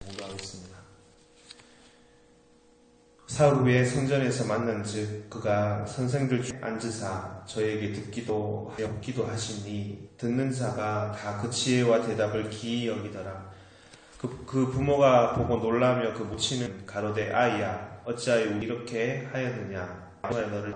공부하겠습니다. 사흘 후에 성전에서 만난즉 그가 선생들 중에 앉으사 저에게 듣기도 하시니 듣는 자가 다 그 지혜와 대답을 기이 여기더라. 그 부모가 보고 놀라며 그 모치는 가로되 아이야 어찌하여 이렇게 하였느냐. 너를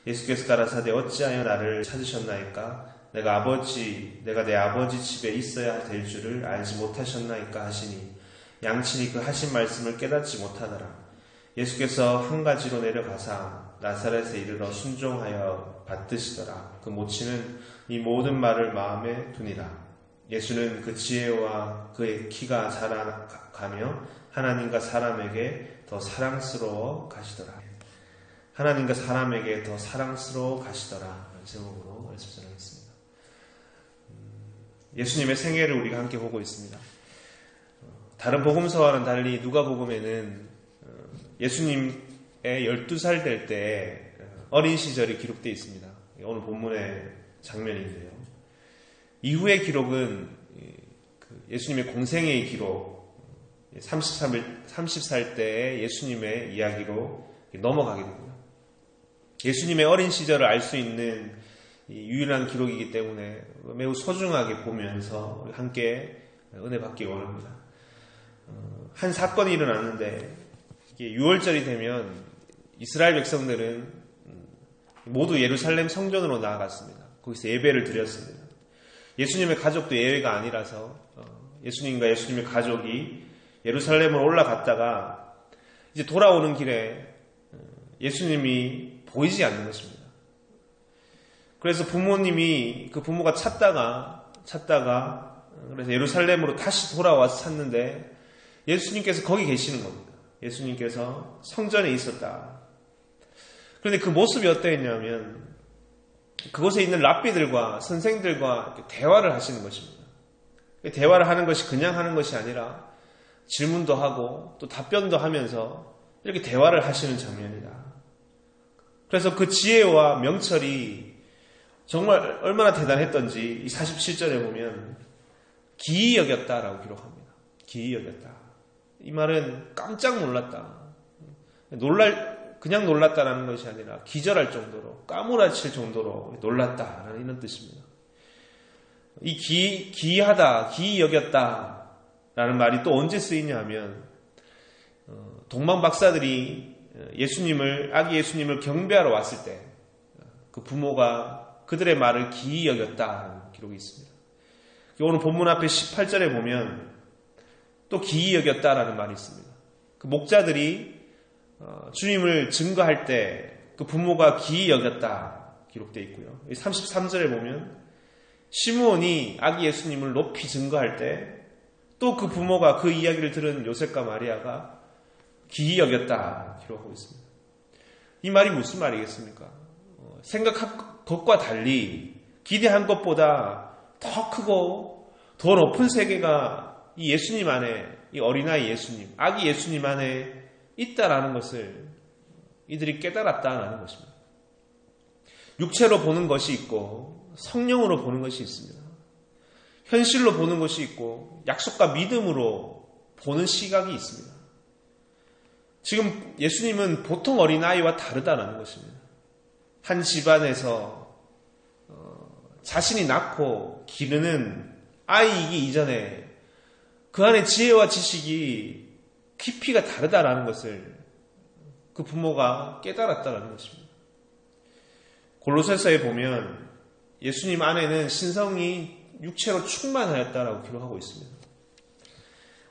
예수께서 가라사대 어찌하여 나를 찾으셨나이까. 내가 내 아버지 집에 있어야 될 줄을 알지 못하셨나이까 하시니 양친이 그 하신 말씀을 깨닫지 못하더라. 예수께서 한 가지로 내려가사 나사렛에 이르러 순종하여 받드시더라. 그 모치는 이 모든 말을 마음에 두니라. 예수는 그 지혜와 그의 키가 자라가며 하나님과 사람에게 더 사랑스러워 가시더라. 하나님과 사람에게 더 사랑스러워 가시더라. 라는 제목으로 말씀 전하겠습니다. 예수님의 생애를 우리가 함께 보고 있습니다. 다른 복음서와는 달리 누가복음에는 예수님의 12살 될 때 어린 시절이 기록되어 있습니다. 오늘 본문의 장면인데요. 이후의 기록은 예수님의 공생애의 기록, 30살 때의 예수님의 이야기로 넘어가게 됩니다. 예수님의 어린 시절을 알 수 있는 유일한 기록이기 때문에 매우 소중하게 보면서 함께 은혜 받기 원합니다. 한 사건이 일어났는데 6월절이 되면 이스라엘 백성들은 모두 예루살렘 성전으로 나아갔습니다. 거기서 예배를 드렸습니다. 예수님의 가족도 예외가 아니라서 예수님과 예수님의 가족이 예루살렘으로 올라갔다가 이제 돌아오는 길에 예수님이 보이지 않는 것입니다. 그래서 그 부모가 찾다가 그래서 예루살렘으로 다시 돌아와서 찾는데 예수님께서 거기 계시는 겁니다. 예수님께서 성전에 있었다. 그런데 그 모습이 어떠했냐면 그곳에 있는 랍비들과 선생들과 대화를 하시는 것입니다. 대화를 하는 것이 그냥 하는 것이 아니라 질문도 하고 또 답변도 하면서 이렇게 대화를 하시는 장면이다. 그래서 그 지혜와 명철이 정말 얼마나 대단했던지 이 47절에 보면 기이 여겼다라고 기록합니다. 기이 여겼다. 이 말은 깜짝 놀랐다. 그냥 놀랐다라는 것이 아니라 기절할 정도로 까무라칠 정도로 놀랐다라는 이런 뜻입니다. 이 기이하다, 기이 여겼다라는 말이 또 언제 쓰이냐 하면 동방 박사들이 아기 예수님을 경배하러 왔을 때 그 부모가 그들의 말을 기이 여겼다라는 기록이 있습니다. 오늘 본문 앞에 18절에 보면 또 기이 여겼다라는 말이 있습니다. 그 목자들이 주님을 증거할 때 그 부모가 기이 여겼다 기록되어 있고요. 33절에 보면 시므온이 아기 예수님을 높이 증거할 때 또 그 부모가 그 이야기를 들은 요셉과 마리아가 기이 여겼다 기록하고 있습니다. 이 말이 무슨 말이겠습니까? 생각한 것과 달리 기대한 것보다 더 크고 더 높은 세계가 이 예수님 안에, 이 어린아이 예수님, 아기 예수님 안에 있다라는 것을 이들이 깨달았다라는 것입니다. 육체로 보는 것이 있고 성령으로 보는 것이 있습니다. 현실로 보는 것이 있고 약속과 믿음으로 보는 시각이 있습니다. 지금 예수님은 보통 어린아이와 다르다는 것입니다. 한 집안에서 자신이 낳고 기르는 아이이기 이전에 그 안에 지혜와 지식이 깊이가 다르다라는 것을 그 부모가 깨달았다는 것입니다. 골로새서에 보면 예수님 안에는 신성이 육체로 충만하였다라고 기록하고 있습니다.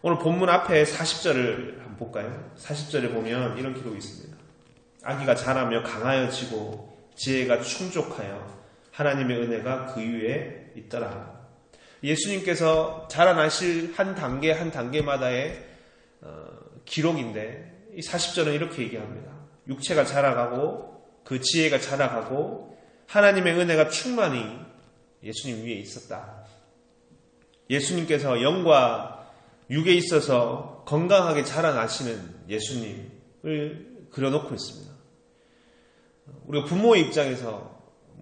오늘 본문 앞에 40절을 한번 볼까요? 40절에 보면 이런 기록이 있습니다. 아기가 자라며 강하여지고 지혜가 충족하여 하나님의 은혜가 그 위에 있더라. 예수님께서 자라나실 한 단계 한 단계마다의 기록인데 이 40절은 이렇게 얘기합니다. 육체가 자라가고 그 지혜가 자라가고 하나님의 은혜가 충만히 예수님 위에 있었다. 예수님께서 영과 육에 있어서 건강하게 자라나시는 예수님을 그려놓고 있습니다. 우리가 부모의 입장에서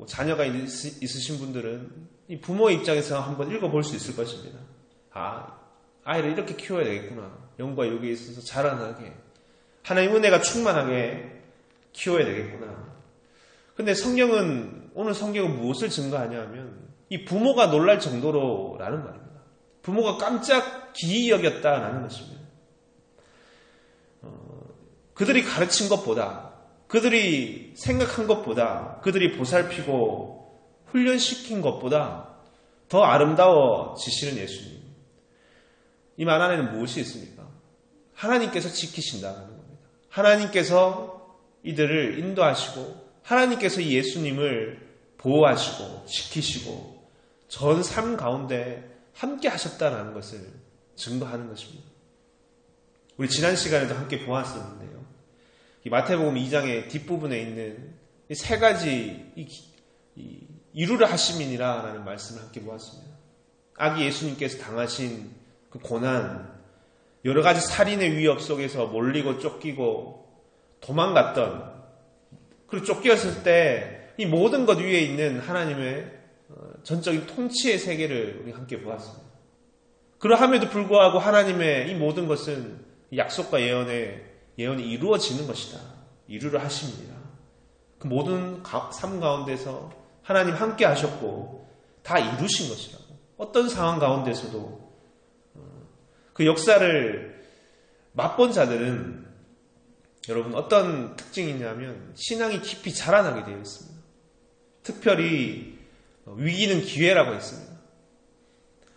자녀가 있으신 분들은 이 부모의 입장에서 한번 읽어볼 수 있을 것입니다. 아이를 이렇게 키워야 되겠구나. 영과 육에 있어서 자라나게. 하나님 은혜가 충만하게 키워야 되겠구나. 근데 오늘 성경은 무엇을 증거하냐 하면 이 부모가 놀랄 정도로라는 말입니다. 부모가 깜짝 기이 여겼다라는 것입니다. 그들이 가르친 것보다, 그들이 생각한 것보다, 그들이 보살피고 훈련시킨 것보다 더 아름다워지시는 예수님. 이 말 안에는 무엇이 있습니까? 하나님께서 지키신다는 겁니다. 하나님께서 이들을 인도하시고 하나님께서 이 예수님을 보호하시고 지키시고 전 삶 가운데 함께 하셨다는 것을 증거하는 것입니다. 우리 지난 시간에도 함께 보았었는데요. 이 마태복음 2장의 뒷부분에 있는 이 세 가지 이루려 하심이니라라는 말씀을 함께 보았습니다. 아기 예수님께서 당하신 그 고난, 여러 가지 살인의 위협 속에서 몰리고 쫓기고 도망갔던, 그리고 쫓겼을 때 이 모든 것 위에 있는 하나님의 전적인 통치의 세계를 우리 함께 보았습니다. 그러함에도 불구하고 하나님의 이 모든 것은 약속과 예언이 이루어지는 것이다. 이루려 하십니다. 그 모든 삶 가운데서 하나님 함께 하셨고 다 이루신 것이라고. 어떤 상황 가운데서도 그 역사를 맛본 자들은 여러분 어떤 특징이 있냐면 신앙이 깊이 자라나게 되어 있습니다. 특별히 위기는 기회라고 했습니다.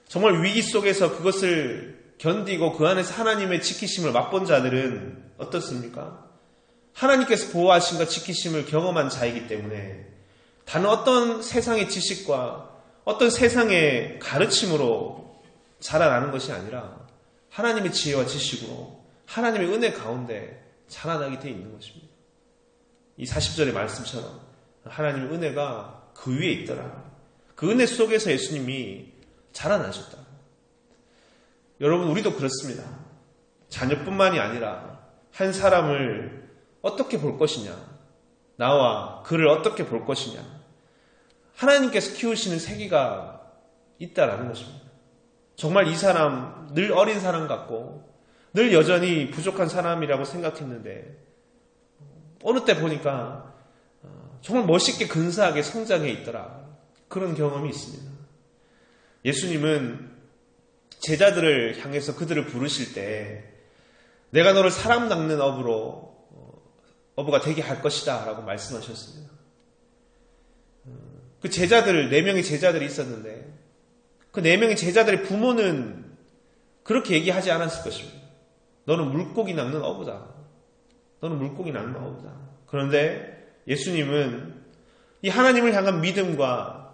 정말 위기 속에서 그것을 견디고 그 안에서 하나님의 지키심을 맛본 자들은 어떻습니까? 하나님께서 보호하심과 지키심을 경험한 자이기 때문에 단 어떤 세상의 지식과 어떤 세상의 가르침으로 자라나는 것이 아니라 하나님의 지혜와 지식으로 하나님의 은혜 가운데 자라나게 되어 있는 것입니다. 이 40절의 말씀처럼 하나님의 은혜가 그 위에 있더라. 그 은혜 속에서 예수님이 자라나셨다. 여러분, 우리도 그렇습니다. 자녀뿐만이 아니라 한 사람을 어떻게 볼 것이냐, 나와 그를 어떻게 볼 것이냐, 하나님께서 키우시는 세계가 있다라는 것입니다. 정말 이 사람 늘 어린 사람 같고 늘 여전히 부족한 사람이라고 생각했는데 어느 때 보니까 정말 멋있게 근사하게 성장해 있더라. 그런 경험이 있습니다. 예수님은 제자들을 향해서 그들을 부르실 때 내가 너를 사람 낚는 어부가 되게 할 것이다 라고 말씀하셨습니다. 그 제자들, 4명의 제자들이 있었는데 그 4명의 제자들의 부모는 그렇게 얘기하지 않았을 것입니다. 너는 물고기 낚는 어부다. 너는 물고기 낚는 어부다. 그런데 예수님은 이 하나님을 향한 믿음과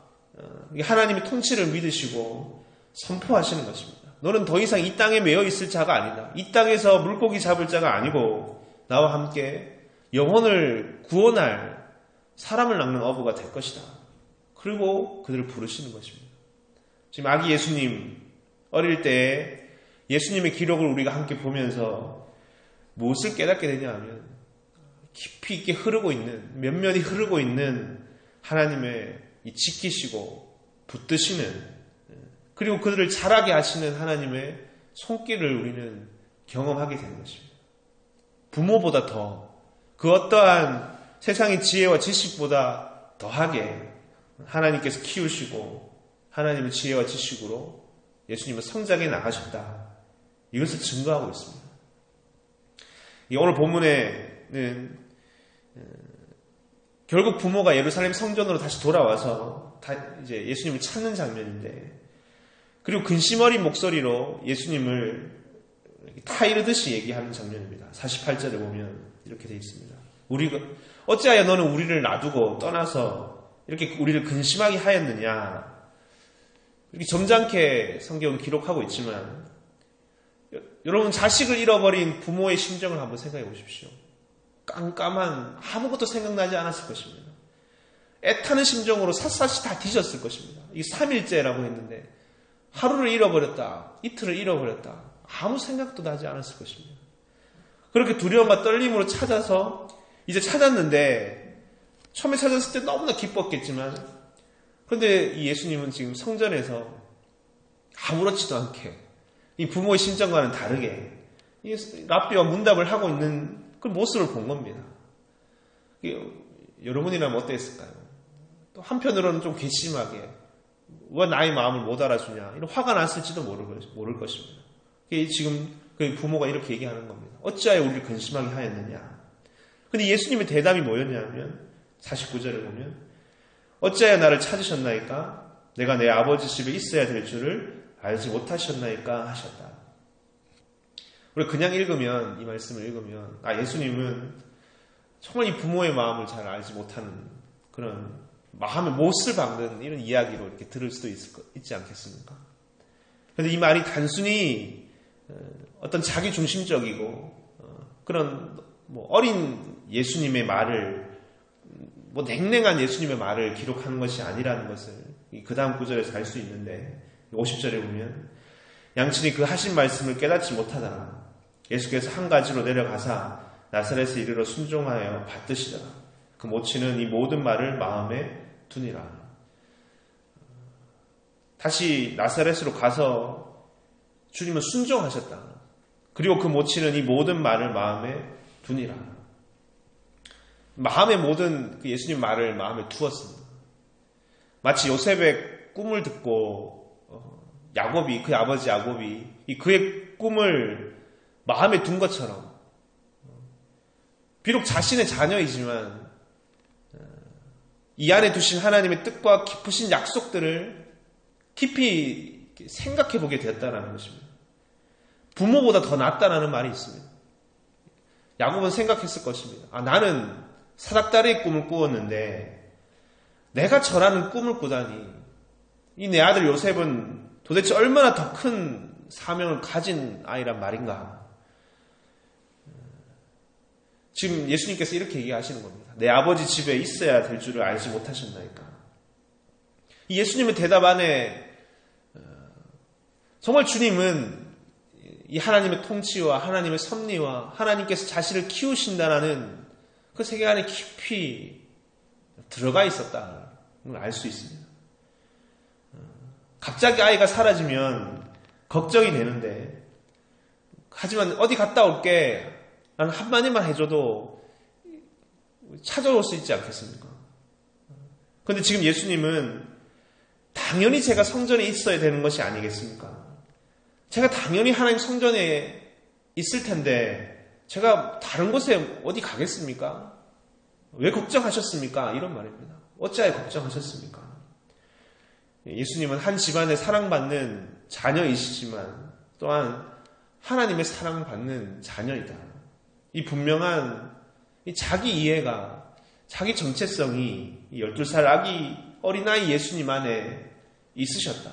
하나님의 통치를 믿으시고 선포하시는 것입니다. 너는 더 이상 이 땅에 매여 있을 자가 아니다. 이 땅에서 물고기 잡을 자가 아니고 나와 함께 영혼을 구원할 사람을 낚는 어부가 될 것이다. 그리고 그들을 부르시는 것입니다. 지금 아기 예수님 어릴 때 예수님의 기록을 우리가 함께 보면서 무엇을 깨닫게 되냐 하면 깊이 있게 흐르고 있는, 면면이 흐르고 있는 하나님의 이 지키시고 붙드시는, 그리고 그들을 자라게 하시는 하나님의 손길을 우리는 경험하게 되는 것입니다. 부모보다 더, 그 어떠한 세상의 지혜와 지식보다 더하게 하나님께서 키우시고 하나님의 지혜와 지식으로 예수님은 성장해 나가셨다. 이것을 증거하고 있습니다. 오늘 본문에는 결국 부모가 예루살렘 성전으로 다시 돌아와서 이제 예수님을 찾는 장면인데, 그리고 근심 어린 목소리로 예수님을 타이르듯이 얘기하는 장면입니다. 48절에 보면 이렇게 되어 있습니다. 어찌하여 너는 우리를 놔두고 떠나서 이렇게 우리를 근심하게 하였느냐. 이렇게 점잖게 성경은 기록하고 있지만 여러분, 자식을 잃어버린 부모의 심정을 한번 생각해 보십시오. 깜깜한, 아무것도 생각나지 않았을 것입니다. 애타는 심정으로 샅샅이 다 뒤졌을 것입니다. 이게 3일째라고 했는데 하루를 잃어버렸다, 이틀을 잃어버렸다, 아무 생각도 나지 않았을 것입니다. 그렇게 두려움과 떨림으로 찾아서 이제 찾았는데, 처음에 찾았을 때 너무나 기뻤겠지만, 그런데 이 예수님은 지금 성전에서 아무렇지도 않게 이 부모의 심정과는 다르게 이 랍비가 문답을 하고 있는 그 모습을 본 겁니다. 여러분이라면 어땠을까요? 또 한편으로는 좀 괘씸하게 왜 나의 마음을 못 알아주냐 이런 화가 났을지도 모를 것입니다. 지금 그 부모가 이렇게 얘기하는 겁니다. 어찌하여 우리를 근심하게 하였느냐. 근데 예수님의 대답이 뭐였냐면 49절을 보면 어찌하여 나를 찾으셨나이까? 내가 내 아버지 집에 있어야 될 줄을 알지 못하셨나이까 하셨다. 우리 그냥 읽으면 이 말씀을 읽으면 예수님은 정말 이 부모의 마음을 잘 알지 못하는 그런 마음의 못을 박는 이런 이야기로 이렇게 들을 수도 있지 않겠습니까? 그런데 이 말이 단순히 어떤 자기 중심적이고 그런 어린 예수님의 말을 냉랭한 예수님의 말을 기록하는 것이 아니라는 것을 그 다음 구절에서 알 수 있는데 50절에 보면 양친이 그 하신 말씀을 깨닫지 못하다가 예수께서 한 가지로 내려가사 나사렛에 이르러 순종하여 받드시더라. 그 모친은 이 모든 말을 마음에 두니라. 다시 나사렛으로 가서 주님은 순종하셨다. 그리고 그 모친은 이 모든 말을 마음에 두니라. 마음에 모든 그 예수님 말을 마음에 두었습니다. 마치 요셉의 꿈을 듣고 야곱이 그의 아버지 야곱이 그의 꿈을 마음에 둔 것처럼 비록 자신의 자녀이지만 이 안에 두신 하나님의 뜻과 깊으신 약속들을 깊이 생각해 보게 되었다는 것입니다. 부모보다 더 낫다라는 말이 있습니다. 야곱은 생각했을 것입니다. 나는 사닥다리의 꿈을 꾸었는데 내가 저라는 꿈을 꾸다니 이 내 아들 요셉은 도대체 얼마나 더 큰 사명을 가진 아이란 말인가. 지금 예수님께서 이렇게 얘기하시는 겁니다. 내 아버지 집에 있어야 될 줄을 알지 못하셨나이까. 이 예수님의 대답 안에 정말 주님은 이 하나님의 통치와 하나님의 섭리와 하나님께서 자신을 키우신다는 그 세계 안에 깊이 들어가 있었다는 걸 알 수 있습니다. 갑자기 아이가 사라지면 걱정이 되는데 하지만 어디 갔다 올게 라는 한마디만 해줘도 찾아올 수 있지 않겠습니까? 그런데 지금 예수님은 당연히 제가 성전에 있어야 되는 것이 아니겠습니까? 제가 당연히 하나님 성전에 있을 텐데 제가 다른 곳에 어디 가겠습니까? 왜 걱정하셨습니까? 이런 말입니다. 어찌하여 걱정하셨습니까? 예수님은 한 집안에 사랑받는 자녀이시지만 또한 하나님의 사랑받는 자녀이다. 이 분명한 자기 이해가, 자기 정체성이 12살 아기 어린아이 예수님 안에 있으셨다.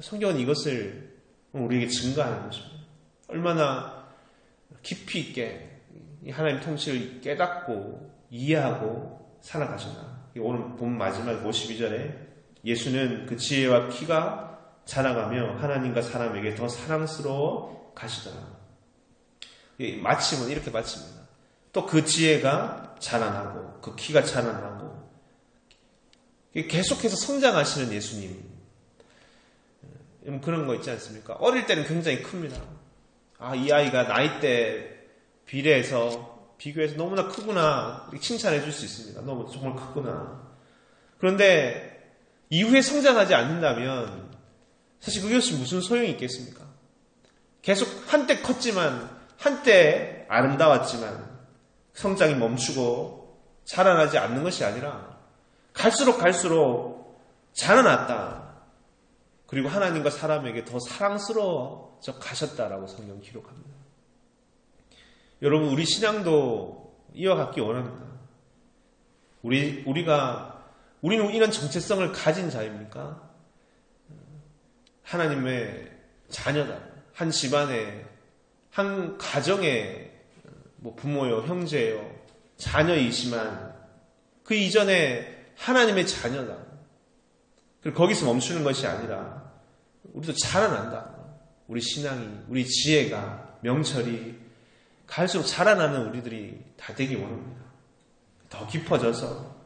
성경은 이것을 우리에게 증거하는 것입니다. 얼마나 깊이 있게 하나님 통치를 깨닫고 이해하고 살아가셨나. 오늘 본 마지막 52절에 예수는 그 지혜와 키가 자라가며 하나님과 사람에게 더 사랑스러워 가시더라. 마침은 이렇게 마칩니다. 또 그 지혜가 자라나고 그 키가 자라나고 계속해서 성장하시는 예수님. 그런 거 있지 않습니까? 어릴 때는 굉장히 큽니다. 이 아이가 나이대 비교해서 너무나 크구나 칭찬해 줄 수 있습니다. 너무 정말 크구나. 그런데 이후에 성장하지 않는다면 사실 그것이 무슨 소용이 있겠습니까? 계속 한때 컸지만 한때 아름다웠지만 성장이 멈추고 자라나지 않는 것이 아니라 갈수록 자라났다. 그리고 하나님과 사람에게 더 사랑스러워져 가셨다라고 성경 기록합니다. 여러분, 우리 신앙도 이어갖기 원합니다. 우리는 이런 정체성을 가진 자입니까? 하나님의 자녀다. 한 집안의, 한 가정의 부모요, 형제요, 자녀이지만 그 이전에 하나님의 자녀다. 그리고 거기서 멈추는 것이 아니라 우리도 자라난다. 우리 신앙이, 우리 지혜가, 명철이 갈수록 자라나는 우리들이 다 되기 원합니다. 더 깊어져서.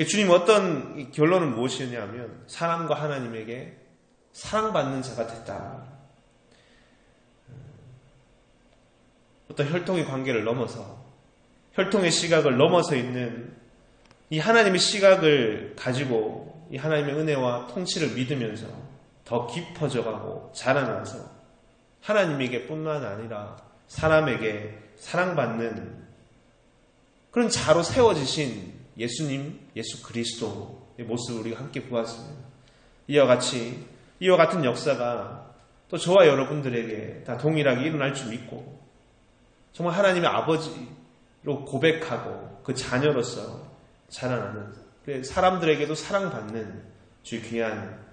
주님 어떤 결론은 무엇이었냐면 사람과 하나님에게 사랑받는 자가 됐다. 어떤 혈통의 관계를 넘어서 혈통의 시각을 넘어서 있는 이 하나님의 시각을 가지고 이 하나님의 은혜와 통치를 믿으면서 더 깊어져가고 자라나서 하나님에게 뿐만 아니라 사람에게 사랑받는 그런 자로 세워지신 예수님, 예수 그리스도의 모습을 우리가 함께 보았습니다. 이와 같은 역사가 또 저와 여러분들에게 다 동일하게 일어날 줄 믿고 정말 하나님의 아버지로 고백하고 그 자녀로서 자라나는 사람들에게도 사랑받는 주의 귀한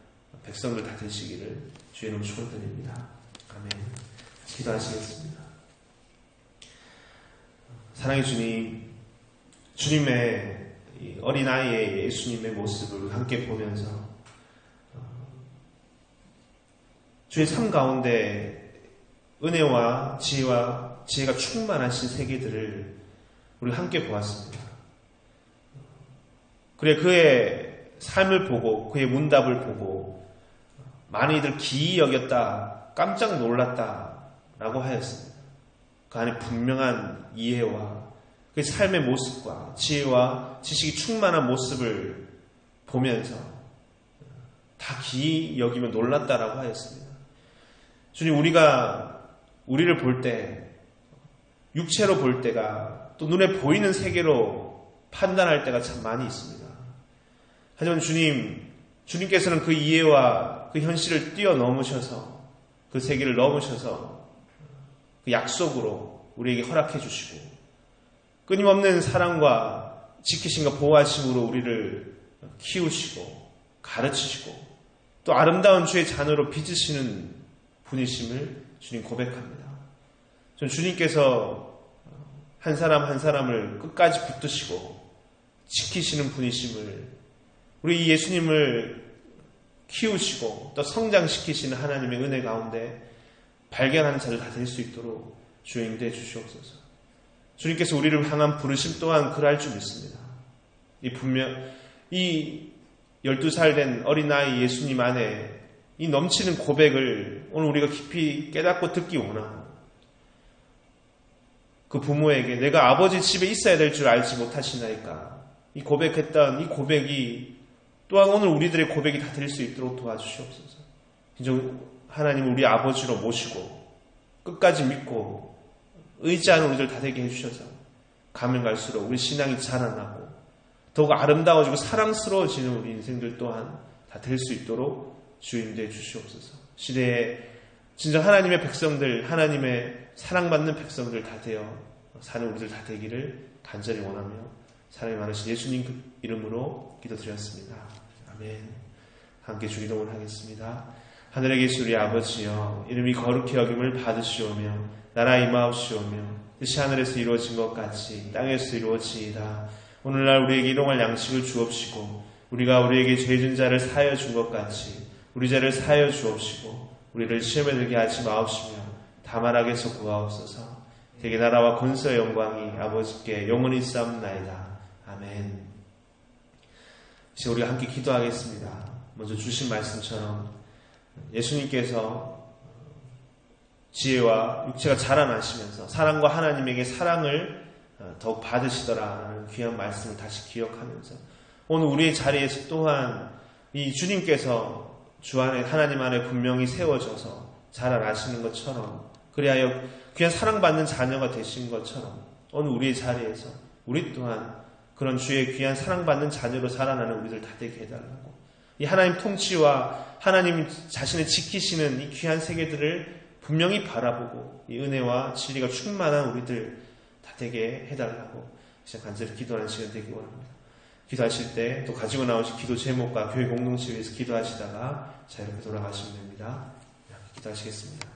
백성들 다 되시기를 주의 이름으로 축원드립니다. 아멘. 기도하시겠습니다. 사랑의 주님, 주님의 어린아이의 예수님의 모습을 함께 보면서 주의 삶 가운데 은혜와 지혜가 충만하신 세계들을 우리 함께 보았습니다. 그래 그의 삶을 보고 그의 문답을 보고 많은 이들 기이 여겼다, 깜짝 놀랐다라고 하였습니다. 그 안에 분명한 이해와 그의 삶의 모습과 지혜와 지식이 충만한 모습을 보면서 다 기이 여기며 놀랐다라고 하였습니다. 주님, 우리를 볼 때, 육체로 볼 때가 또 눈에 보이는 세계로 판단할 때가 참 많이 있습니다. 하지만 주님께서는 그 이해와 그 현실을 뛰어넘으셔서 그 세계를 넘으셔서 그 약속으로 우리에게 허락해 주시고 끊임없는 사랑과 지키심과 보호하심으로 우리를 키우시고 가르치시고 또 아름다운 주의 자녀로 빚으시는 분이심을 주님 고백합니다. 전 주님께서 한 사람 한 사람을 끝까지 붙드시고 지키시는 분이심을 우리 예수님을 키우시고 또 성장시키시는 하나님의 은혜 가운데 발견하는 자들 다 될 수 있도록 주여 인도해 주시옵소서. 주님께서 우리를 향한 부르심 또한 그럴 줄 믿습니다. 이 12살 된 어린아이 예수님 안에 이 넘치는 고백을 오늘 우리가 깊이 깨닫고 듣기 원하고 그 부모에게 내가 아버지 집에 있어야 될 줄 알지 못하시나이까 이 고백했던 이 고백이 또한 오늘 우리들의 고백이 다 될 수 있도록 도와주시옵소서. 진정 하나님을 우리 아버지로 모시고 끝까지 믿고 의지하는 우리들 다 되게 해주셔서 가면 갈수록 우리 신앙이 자라나고 더욱 아름다워지고 사랑스러워지는 우리 인생들 또한 다 될 수 있도록 주인되어 주시옵소서. 시대에 진정 하나님의 백성들, 하나님의 사랑받는 백성들 다 되어 사는 우리들 다 되기를 간절히 원하며 사랑이 많으신 예수님 이름으로 기도드렸습니다. 아멘. 함께 주기도문을 하겠습니다. 하늘에 계신 우리 아버지여, 이름이 거룩히 여김을 받으시오며 나라 임하옵시오며 뜻이 하늘에서 이루어진 것 같이 땅에서 이루어지이다. 오늘날 우리에게 일용할 양식을 주옵시고 우리가 우리에게 죄진 자를 사하여 준 것 같이 우리 죄를 사하여 주옵시고 우리를 시험에 들게 하지 마옵시며 다만 악에서 구하옵소서. 되게 나라와 권세와 영광이 아버지께 영원히 있사옵나이다. 아멘. 이제 우리가 함께 기도하겠습니다. 먼저 주신 말씀처럼 예수님께서 지혜와 육체가 자라나시면서 사랑과 하나님에게 사랑을 더욱 받으시더라라는 귀한 말씀을 다시 기억하면서 오늘 우리의 자리에서 또한 이 주님께서 주 안에 하나님 안에 분명히 세워져서 자라나시는 것처럼 그리하여 귀한 사랑받는 자녀가 되신 것처럼 오늘 우리의 자리에서 우리 또한 그런 주의 귀한 사랑받는 자녀로 살아나는 우리들 다 되게 해달라고 이 하나님 통치와 하나님 자신을 지키시는 이 귀한 세계들을 분명히 바라보고 이 은혜와 진리가 충만한 우리들 다 되게 해달라고 이제 간절히 기도하는 시간 되기 원합니다. 기도하실 때 또 가지고 나오신 기도 제목과 교회 공동체 위해서 기도하시다가 자유롭게 돌아가시면 됩니다. 기도하시겠습니다.